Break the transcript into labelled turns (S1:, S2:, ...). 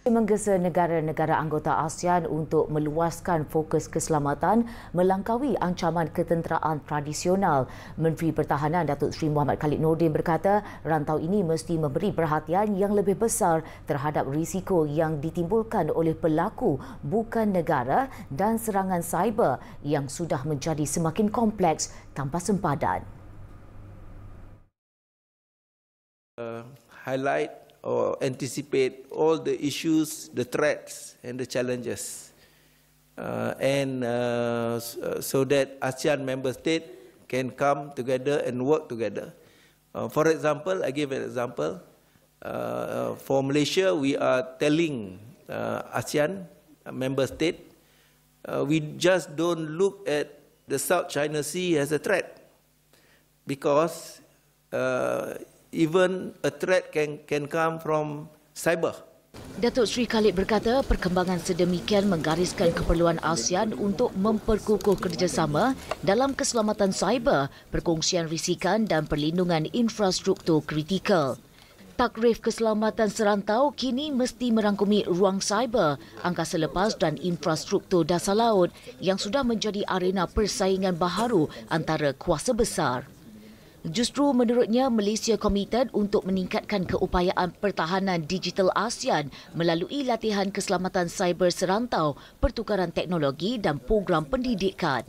S1: Menggesa negara-negara anggota ASEAN untuk meluaskan fokus keselamatan melangkaui ancaman ketenteraan tradisional. Menteri Pertahanan Datuk Seri Muhammad Khalid Nordin berkata rantau ini mesti memberi perhatian yang lebih besar terhadap risiko yang ditimbulkan oleh pelaku bukan negara dan serangan cyber yang sudah menjadi semakin kompleks tanpa sempadan.
S2: Highlight or anticipate all the issues, the threats and the challenges, so that ASEAN member states can come together and work together. For example, I give an example. For Malaysia, we are telling ASEAN member state, we just don't look at the South China Sea as a threat, because even a threat can come from cyber.
S1: Datuk Seri Khalid berkata perkembangan sedemikian menggariskan keperluan ASEAN untuk memperkukuh kerjasama dalam keselamatan cyber, perkongsian risikan dan perlindungan infrastruktur kritikal. Takrif keselamatan serantau kini mesti merangkumi ruang cyber, angkasa lepas dan infrastruktur dasar laut yang sudah menjadi arena persaingan baharu antara kuasa besar. Justru menurutnya, Malaysia komited untuk meningkatkan keupayaan pertahanan digital ASEAN melalui latihan keselamatan cyber serantau, pertukaran teknologi dan program pendidikan.